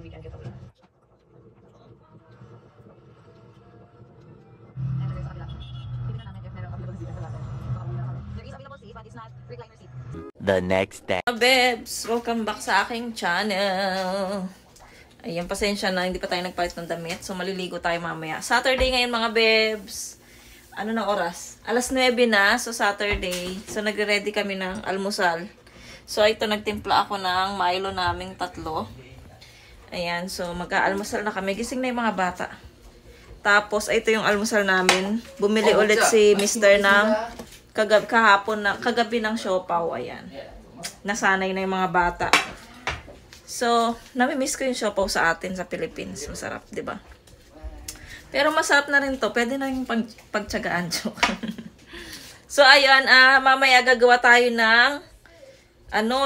weekend getaway. The next day. Bebs, welcome back sa aking channel. Ayan, pasensya na, hindi pa tayo nagpalit ng damit. So, maliligo tayo mamaya. Saturday ngayon mga bebs. Ano na oras? Alas 9 na, so Saturday. So, nagre-ready kami ng almusal. So, ito, nagtimpla ako ng Milo naming 3. Ayan, so mag-aalmusal na kami. Gising na yung mga bata. Tapos, ito yung almusal namin. Bumili ulit si Mr. ng kagabi ng siopaw. Ayan. Nasanay na yung mga bata. So, nami-miss ko yung siopaw sa atin sa Philippines. Masarap, di ba? Pero masarap na rin to. Pwede na yung pagtsagaan. So, ayun, mamaya gagawa tayo ng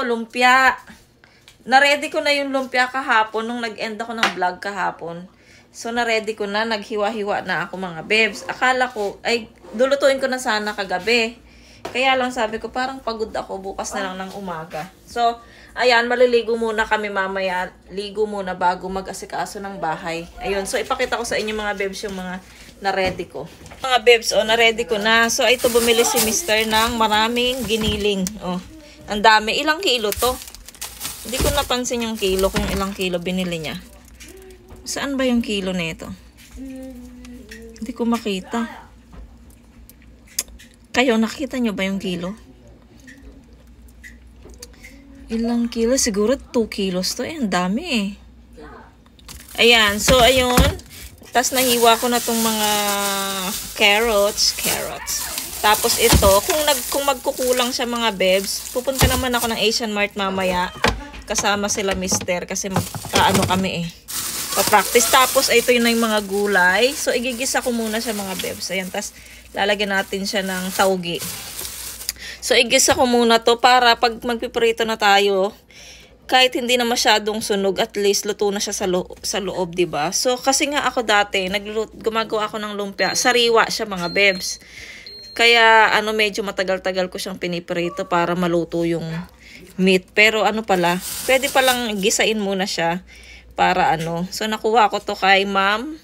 lumpia. Na-ready ko na yung lumpia kahapon nung nag-end ako ng vlog kahapon. So, na-ready ko na. Naghiwa-hiwa na ako mga bebs. Akala ko, ay, dulutuin ko na sana kagabi. Kaya lang sabi ko, parang pagod ako bukas na lang ng umaga. So, ayan, maliligo muna kami mamaya. Ligo muna bago mag-asikaso ng bahay. Ayun, so ipakita ko sa inyo mga bebs yung mga na-ready ko. Mga bebs, na-ready ko na. So, ito bumili si Mr. ng maraming giniling. Ang dami. Ilang kilo to? Hindi ko napansin yung kilo, kung ilang kilo binili niya. Saan ba yung kilo nito? Hindi ko makita. Kayo, nakita nyo ba yung kilo? Ilang kilo? Siguro 2 kilos to. Ang dami eh. Ayan. So, ayun. Tapos, nahiwa ko na tong mga carrots. Tapos, ito. Kung magkukulang siya mga bebs, pupunta naman ako ng Asian Mart mamaya. Kasama sila mister. Kasi magkaano kami eh. Pa-practice. Tapos, ito yun na yung mga gulay. So, igigisa ko muna siya mga bebs. Ayan. Tapos, lalagyan natin siya ng taugi. So, igisa ko muna to para pag magpiprito na tayo, kahit hindi na masyadong sunog, at least luto na siya sa loob, diba? So, kasi nga ako dati, gumagawa ako ng lumpia. Sariwa siya mga bebs. Kaya, medyo matagal-tagal ko siyang piniprito para maluto yung meat. Pero pala, pwede palang gisain muna siya para So, nakuha ko to kay Ma'am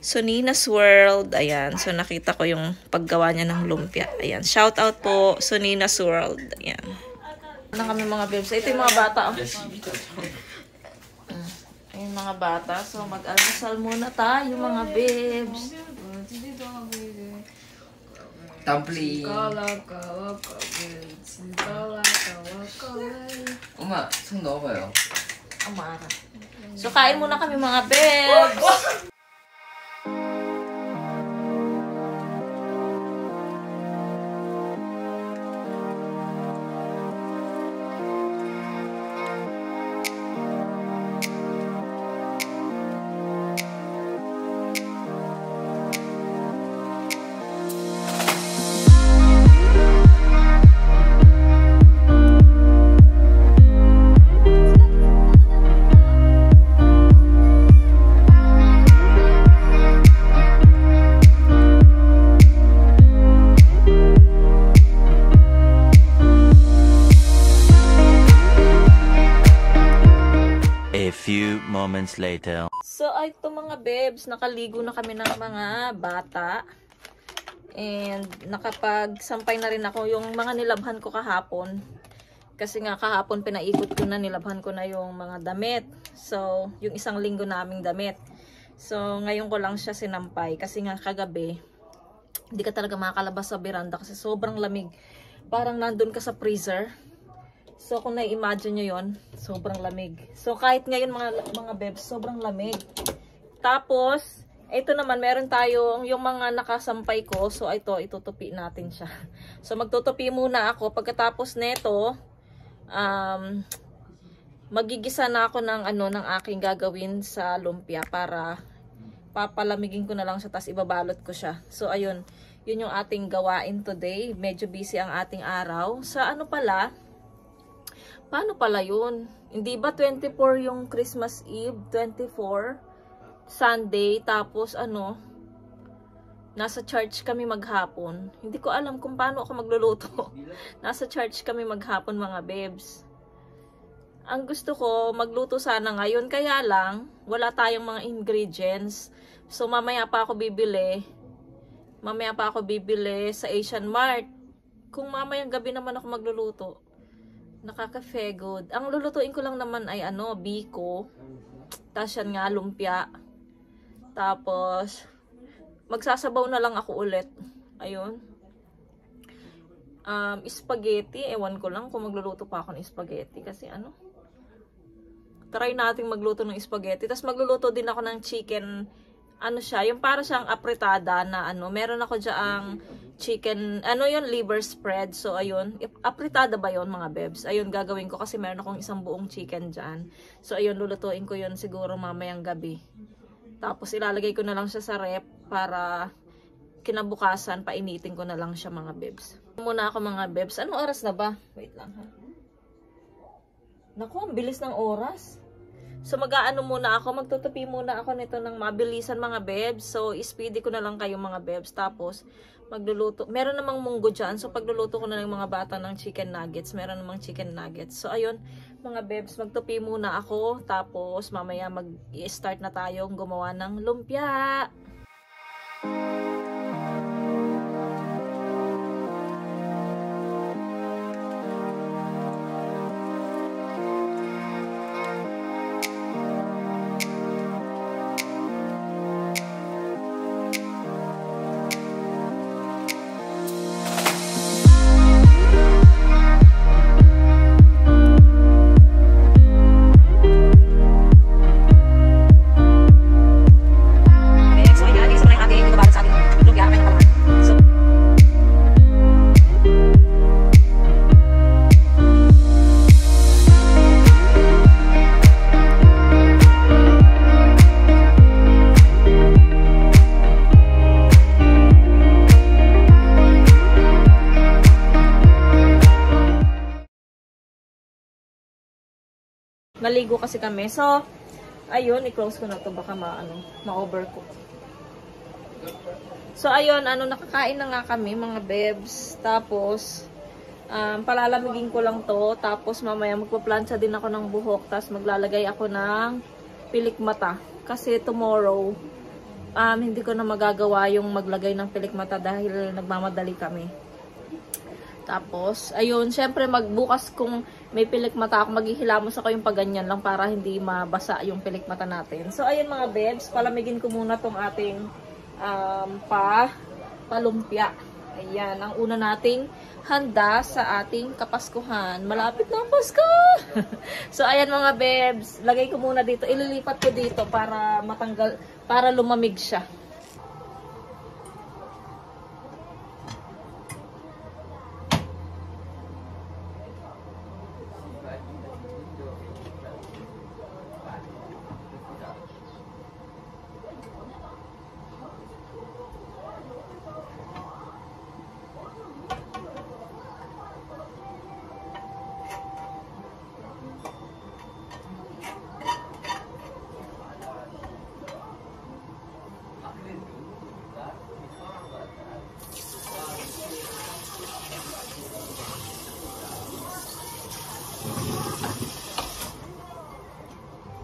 Sonina's World. Ayan. So, nakita ko yung paggawa niya ng lumpia. Ayan. Shout out po, Sonina's World. Ayan. Ano kami mga bebs? Ito yung mga bata. Ayun mga bata. So, mag-almusal muna tayo mga bebs. Dumpling. 엄마, 손 넣어봐요. Amara. So, kain muna kami mga bebs. Moments later. So, ito mga bebs, nakaligo na kami ng mga bata. And nakapagsampay na rin ako yung mga nilabhan ko kahapon. Kasi nga kahapon pinaikot ko na, nilabhan ko na yung mga damit. So, yung isang linggo naming damit. So, ngayon ko lang siya sinampay. Kasi nga kagabi, hindi ka talaga makakalabas sa veranda kasi sobrang lamig. Parang nandun ka sa freezer. So, kung na-imagine nyo yun, sobrang lamig. So, kahit ngayon mga bebs, sobrang lamig. Tapos, ito naman, meron tayong yung mga nakasampay ko. So, ito, itutupi natin siya. So, magtutupi muna ako. Pagkatapos neto, magigisa na ako ng ng aking gagawin sa lumpia para papalamigin ko na lang siya, tapos ibabalot ko siya. So, ayun. Yun yung ating gawain today. Medyo busy ang ating araw. Sa paano pala yun? Hindi ba 24 yung Christmas Eve? 24? Sunday? Tapos nasa church kami maghapon. Hindi ko alam kung paano ako magluluto. Nasa church kami maghapon mga bebs. ang gusto ko, magluto sana ngayon. Kaya lang, wala tayong mga ingredients. So, mamaya pa ako bibili. Mamaya pa ako bibili sa Asian Mart. Kung mamayang gabi naman ako magluluto, nakaka-fegod. Ang lulutuin ko lang naman ay biko. Tapos yan nga, lumpia. Tapos, magsasabaw na lang ako ulit. Ayun. Spaghetti. Ewan ko lang kung magluluto pa ako ng spaghetti. Kasi try natin magluto ng spaghetti. Tapos magluluto din ako ng chicken. Siya, yung para siyang apritada na meron ako dyang chicken, yung liver spread. So, ayun. Apritada ba yun, mga bebs? Ayun, gagawin ko kasi meron akong isang buong chicken dyan. So, ayun, lulutuin ko yun siguro mamayang gabi. Tapos, ilalagay ko na lang siya sa rep para kinabukasan, painitin ko na lang siya, mga bebs. Muna ako, mga bebs. Anong oras na ba? Wait lang, ha? Naku, ang bilis ng oras. So, muna ako. Magtutupi muna ako nito ng mabilisan, mga bebs. So, speedy ko na lang kayo, mga bebs. Tapos, magluluto. Meron namang munggo dyan. So, pagluluto ko na ng mga bata ng chicken nuggets. Meron namang chicken nuggets. So, ayun, mga bebs. Magtupi muna ako. Tapos, mamaya mag-start na tayong gumawa ng lumpia. Naligo kasi kami. So, ayun, i-close ko na to baka ma-overcook. So, ayun, nakakain na nga kami, mga bebs. Tapos, palalamigin ko lang to. Tapos, mamaya magpa-plancha din ako ng buhok. Tapos, maglalagay ako ng pilik mata. Kasi tomorrow, hindi ko na magagawa yung maglagay ng pilik mata dahil nagmamadali kami. Tapos, ayun, syempre magbukas kung may pilik mata ako, maghihilamos ako yung paganyan lang para hindi mabasa yung pilik mata natin. So, ayun, mga bebs, palamigin ko muna tong ating palumpia. Ayan, ang una nating handa sa ating kapaskuhan. Malapit na ang Pasko! So, ayan, mga bebs, lagay ko muna dito. Ililipat ko dito para matanggal, para lumamig siya.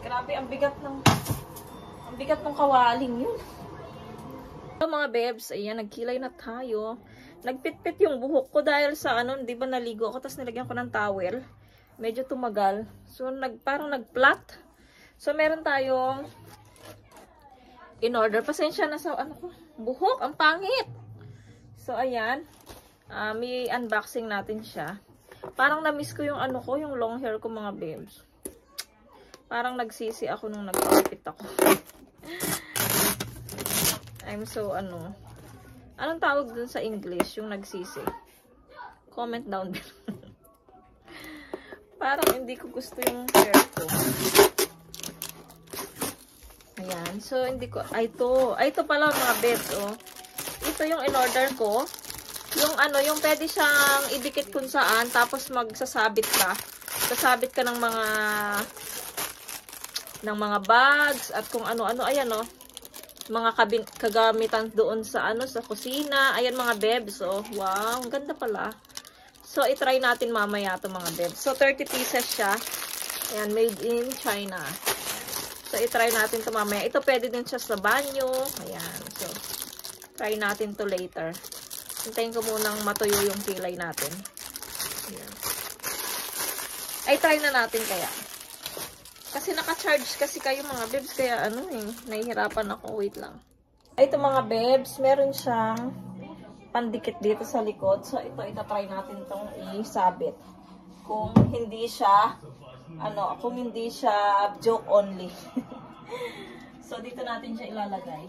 Grabe, ang bigat ng kawaling yun. So, mga bebs, ayan, nagkilay na tayo. Nagpitpit yung buhok ko dahil sa di ba naligo ako, tapos nilagyan ko ng towel. Medyo tumagal. So, parang nagplat. So, meron tayong in order. Pasensya na sa buhok, ang pangit. So, ayan. May unboxing natin siya. Parang na-miss ko yung yung long hair ko, mga bebs. Parang nagsisi ako nung nagpapit ako. I'm so anong tawag dun sa English yung nagsisi? Comment down below. Parang hindi ko gusto yung hair ko. Ayan. So, hindi ko, ito pala, mga bebs, Ito yung in-order ko. Yung yung pwede siyang idikit kung saan, tapos magsasabit ka. Sasabit ka ng mga bags at kung ano-ano. Ayan, mga kagamitan doon sa sa kusina. Ayan, mga bebs, wow, ang ganda pala. So, i-try natin mamaya to, mga bebs. So, 30 pieces siya. Ayan, made in China. So, itry natin ito mamaya. Ito pwede din siya sa banyo. Ayan. So, try natin to later. Hintayin ko munang matuyo yung kilay natin. Ayan. Ay, try na natin kaya. Kasi naka-charge kasi kayo mga bebs. Kaya ano eh, nahihirapan ako. Wait lang. Ito mga bebs, meron siyang pandikit dito sa likod. So, ito, itatry natin itong isabit. Kung hindi siya, kung hindi siya joke only. So, dito natin siya ilalagay.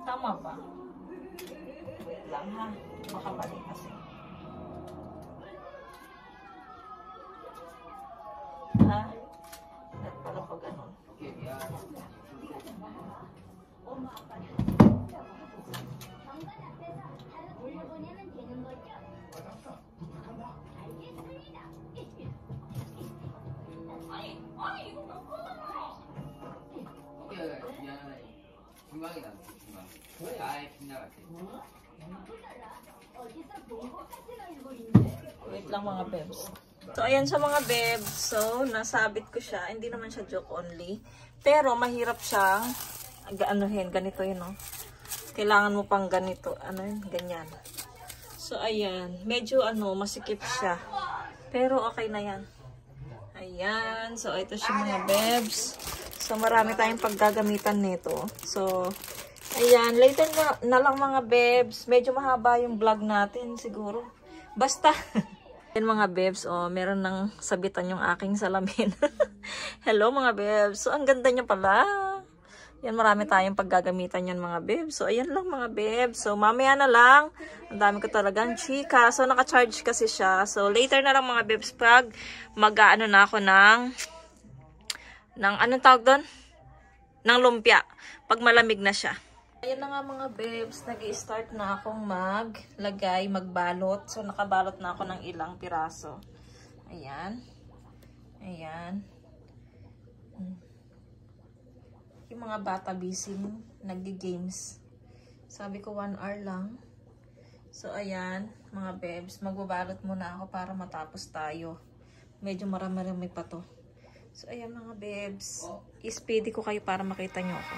Tama ba? Wait lang ha. Baka mali kasi. Ha? Para pag ano. Wait lang mga bebs. So, ayan sa mga bebs. So, nasabit ko siya. Hindi naman siya joke only. Pero, mahirap siyang anuhin. Ganito yun, no? Kailangan mo pang ganito. Ano yun? Ganyan. So, ayan. Medyo, masikip siya. Pero, okay na yan. Ayan. So, ito siya mga bebs. So, marami tayong paggagamitan nito. So, ayan. Later na lang mga bebs. Medyo mahaba yung vlog natin siguro. Basta. Yan mga bebs, meron nang sabitan yung aking salamin. Hello mga bebs. So, ang ganda niya pala. Yan, marami tayong paggagamitan yan mga bebs. So, ayan lang mga bebs. So, mamaya na lang. Ang dami ko talagang chika. So, naka-charge kasi siya. So, later na lang mga bebs pag mag-ano na ako ng anong tawag doon? Ng lumpia. Pag malamig na siya. Ayan na nga mga bebs, nag-i-start na akong maglagay, magbalot. So, nakabalot na ako ng ilang piraso. Ayan. Ayan. Yung mga bata busy nag-games. Sabi ko 1 hour lang. So, ayan, mga bebs, magbabalot muna ako para matapos tayo. Medyo marami-rami pa to. So, ayan mga bebs, i-speedy ko kayo para makita nyo ako.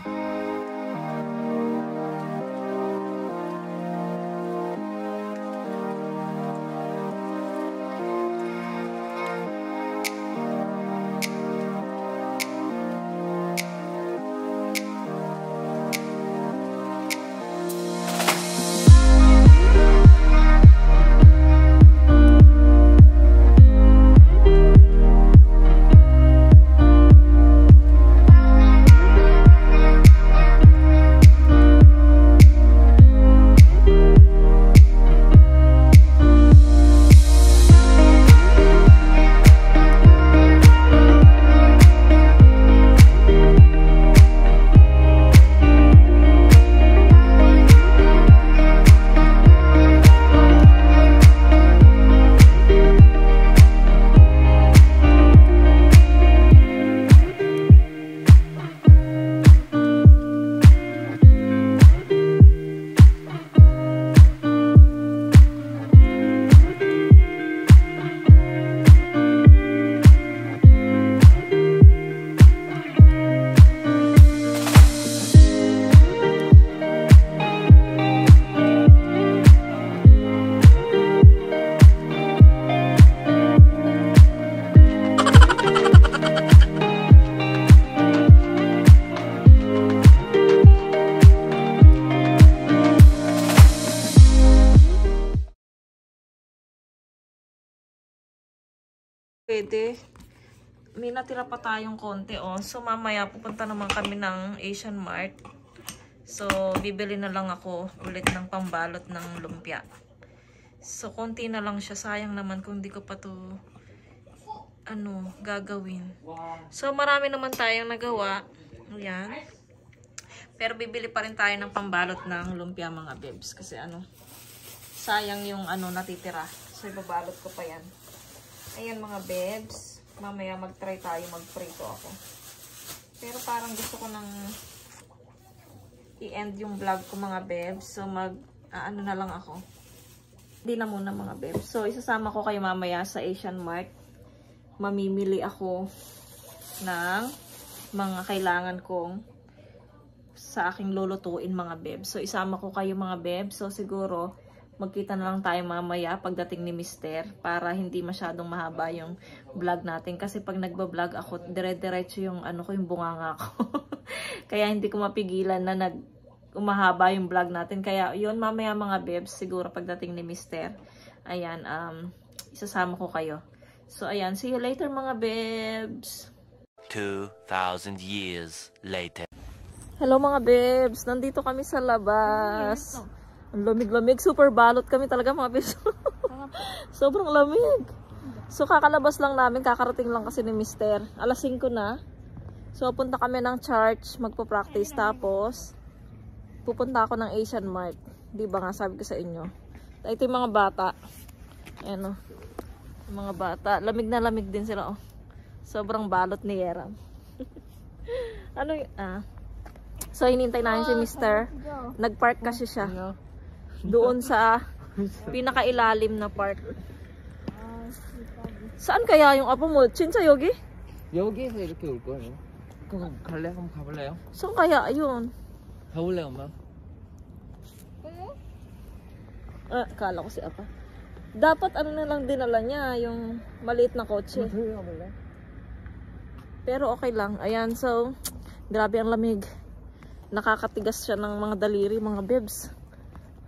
Pwede. May natira pa tayong konti, So, mamaya pupunta naman kami ng Asian Mart. So, bibili na lang ako ulit ng pambalot ng lumpia. So, konti na lang siya. Sayang naman kung di ko pa to gagawin. So, marami naman tayong nagawa. Ayan. Pero bibili pa rin tayo ng pambalot ng lumpia mga bebs. Kasi sayang yung natitira. So, ibabalot ko pa yan. Ayan mga bebs. Mamaya mag-try tayo, mag-prito ako. Pero parang gusto ko nang i-end yung vlog ko mga bebs. So ano na lang ako. Hindi na muna mga beb. So, isasama ko kayo mamaya sa Asian Mart. Mamimili ako ng mga kailangan kong sa aking lulutuin mga beb. So, isama ko kayo mga beb. So, siguro, magkita na lang tayo mamaya pagdating ni Mister para hindi masyadong mahaba yung vlog natin. Kasi pag nagbablog ako, dire-diretso yung ano ko, yung bunganga ko. Kaya hindi ko mapigilan na umahaba yung vlog natin. Kaya yun, mamaya mga bebs, siguro pagdating ni Mister, ayan, isasama ko kayo. So, ayan, see you later mga bebs. 2,000 years later. Hello mga bebs, nandito kami sa labas. Ang lamig-lamig, super balot kami talaga mga bebs. Sobrang lamig. So, kakalabas lang namin, kakarating lang kasi ni Mister. Alas 5 na. So, punta kami ng church, magpo-practice. Tapos, pupunta ako ng Asian Mart. Di ba nga, sabi ko sa inyo. Ito yung mga bata. Ayan o. Mga bata. Lamig na lamig din sila o. Sobrang balot ni Yeram. Ano yung, So, hinintay namin si Mister. Nag-park kasi siya. Doon sa pinakailalim na park. Saan kaya yung apo mo? Chinsa Yogi? 여기에서 이렇게 올 거예요. 그럼 갈래? 한번 가볼래요? Saan kaya? Ayun. 가볼래 엄마? Kala ko si Apa. Dapat ano na lang dinala niya, yung maliit na kotse. 가볼래? Pero okay lang. Ayan, so, grabe ang lamig. Nakakatigas siya ng mga daliri, mga bebs.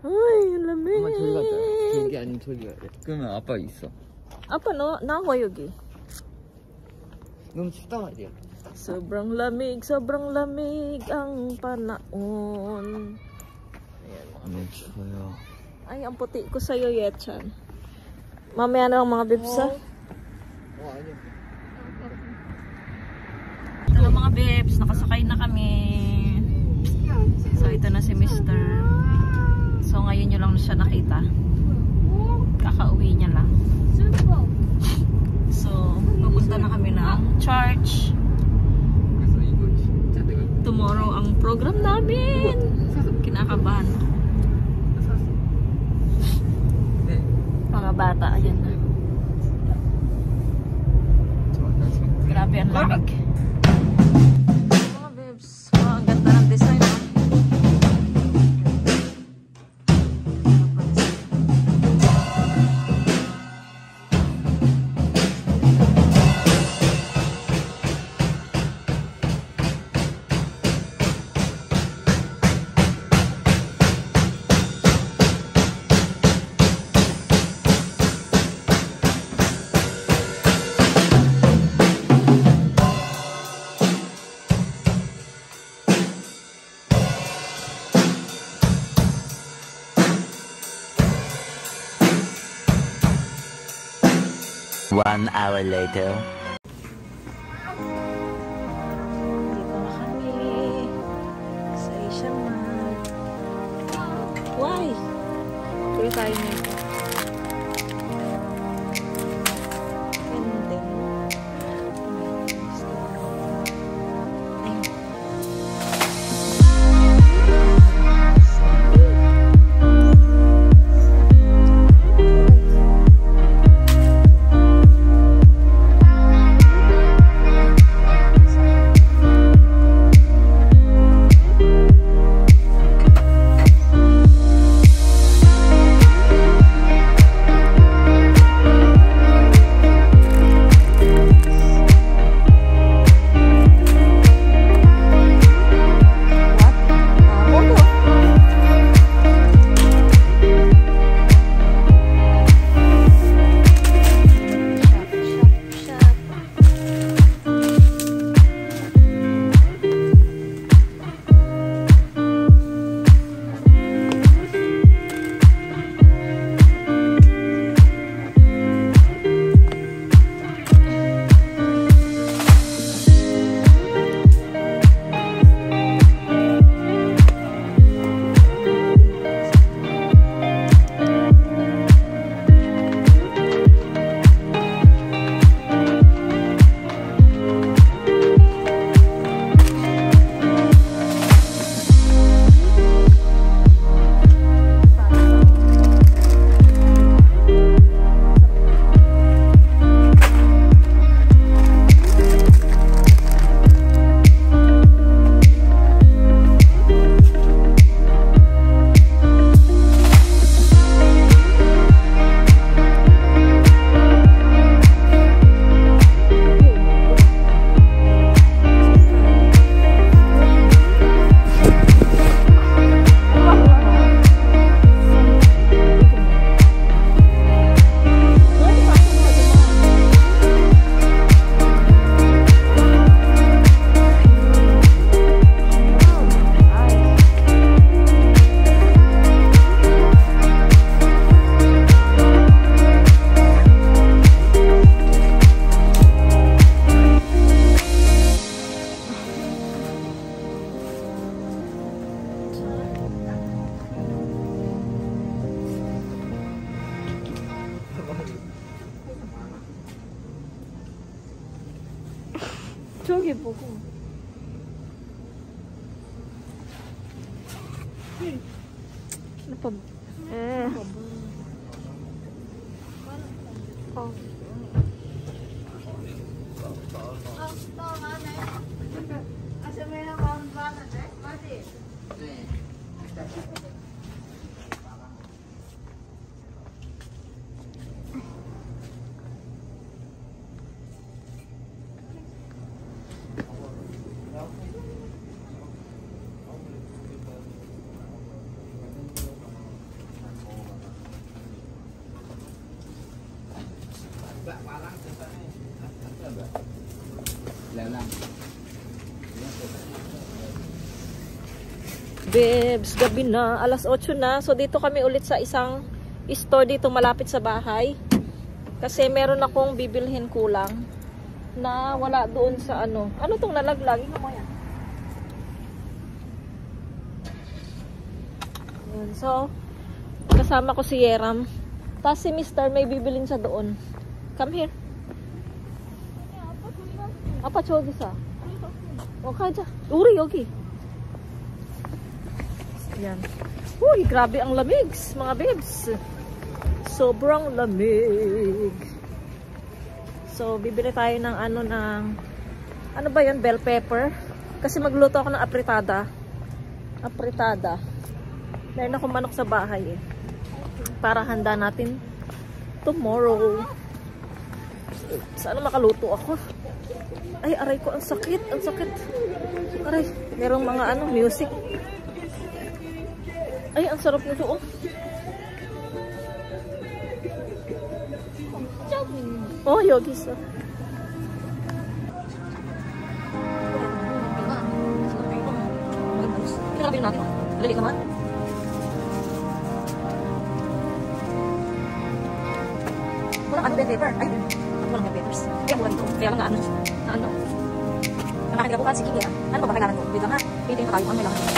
Ay, ang lamig. 엄마 저기 가자. 저기 아니면 저기 가야 돼. 그러면 아빠 있어. Apa no? Nawa Yogi. 너무 춥단 말이야. Sobrang lamig ang panahon. Ayan, mga 너무 추워요. Ay, ang puti ko sa'yo, Yetchan. Mamaya na lang mga bebs, ha? 아니야. Ito na mga bebs, nakasakay na kami. So, ito na si Mister. So, ngayon nyo lang siya nakita. Kakauwi niya lang. So, pupunta na kami ng church. 그래서 이거 진짜 내가 Tomorrow ang program namin. Kinakabahan. 네. Mga bata, ayan na. Grabe ang lamig. Mga bebs, ang ganda ng design. One hour later. Dito na kami sa Asian Mart. Why? Tuloy tayo nito. Ganda. Ayun. 저기 보고. Apa? Oh. Bebs, gabi na, alas 8 na. So dito kami ulit sa isang store dito malapit sa bahay. Kasi meron akong bibilhin kulang na wala doon sa ano. Ano tong nalaglag? Ino mo yan. Yan. So, kasama ko si Yeram. Tapos si Mr. may bibilin sa doon. Come here. Apa 저기 사. 가자. 우리 여기. Yan. Uy, grabe ang lamig, mga bebs. Sobrang lamig. So, bibili tayo ng ano ba yan, bell pepper. Kasi magluto ako ng apritada. Apritada. Meron akong manok sa bahay eh. Para handa natin tomorrow. Sana makaluto ako. Ay, aray ko, ang sakit, ang sakit. Aray, merong mga music. Ay, ang sarap nito, oh. Oh, yogi sa. Kinakapin natin. Lali naman. Walang ano bell pepper. Ay, walang bell peppers. Kaya mula dito. Kaya lang na ano. Nakakita ko si Kiki. Ano ba kailangan ko? Wait lang ha. Pwede yung tayo. Ano kailangan ko?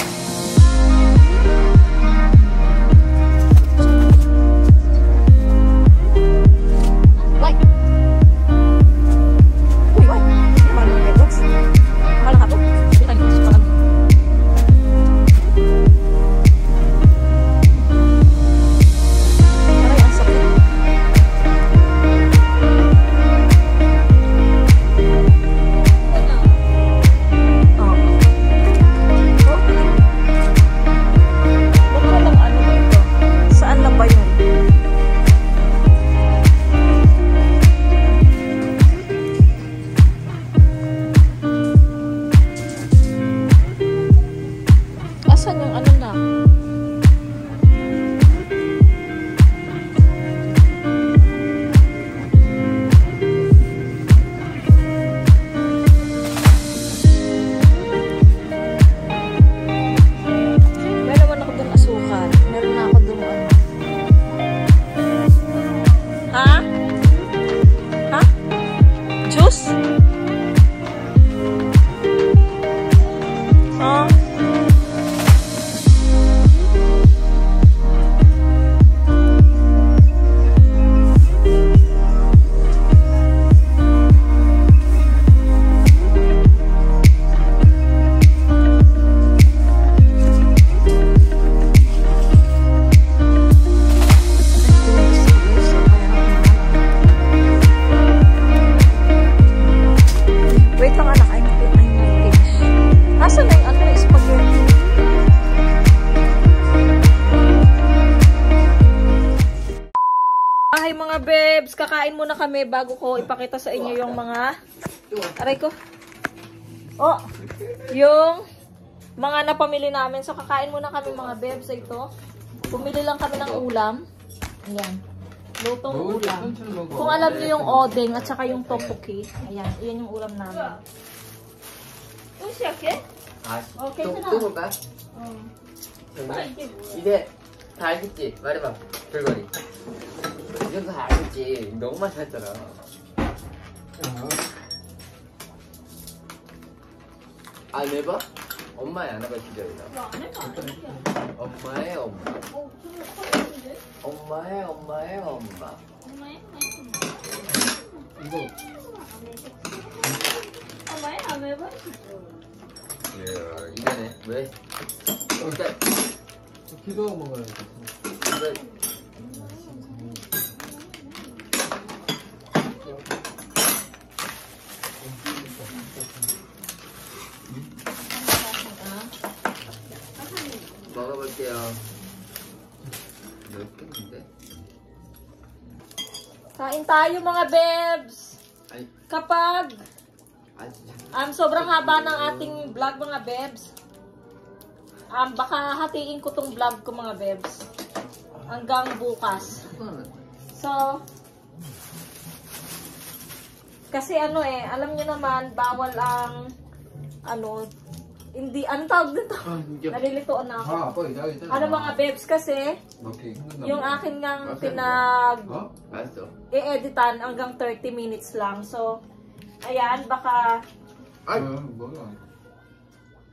Ay mga bebs, kakain muna kami bago ko ipakita sa inyo yung mga aray ko. Oh, yung mga napamili namin. So kakain muna kami mga bebs. Ito. Bumili lang kami ng ulam. Ayan. Lutong ulam. Kung alam niyo yung odeng at saka yung tteokbokki. Ayan, iyan yung ulam namin. Okay? Okay na. 뚜볼까? 이제 다 알겠지? 말해봐. 별거리. 이건 다 알겠지. 너무 많이 샀잖아. 안 해봐? 엄마의 안 해봐 기절이다. 엄마의 엄마. 엄마의 엄마의 엄마. 이거. 이거네. 왜? 일단 기도 먹어야 돼. 이거 먹어볼게요. 몇 개인데? Kain tayo mga bebs. Ay, Kapag 진짜. sobrang haba ng ating vlog mga bebs. Baka hatiin ko tong vlog ko mga bebs. Hanggang bukas. So, kasi alam niyo naman, bawal ang, hindi, anong tawag dito? Nalilitoon na ako. 아빠 이따. Ano mga bebs kasi, 오케이. yung akin ngang 맛있어. i-editan hanggang 30 minutes lang. So, ayan, baka 뭐야?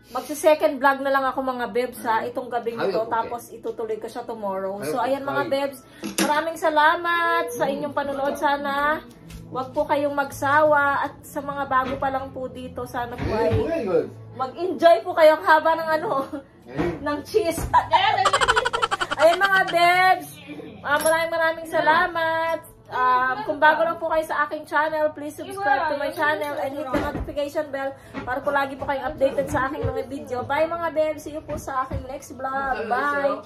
magsa-second vlog na lang ako mga bebs ha, itong gabing ito, okay. tapos itutuloy ko siya tomorrow. So, Okay. ayan mga bebs, maraming salamat sa inyong panunood. Sana, wag po kayong magsawa, at sa mga bago pa lang po dito, sana po ay 뭐야 이거? mag-enjoy po kayo ang haba ng ng cheese. Ayan mga bebs, maraming salamat. Kung bago lang po kayo sa aking channel, please subscribe to my channel and hit the notification bell para po lagi po kayong updated sa aking mga video. Bye mga bebs, see you po sa aking next vlog. Bye!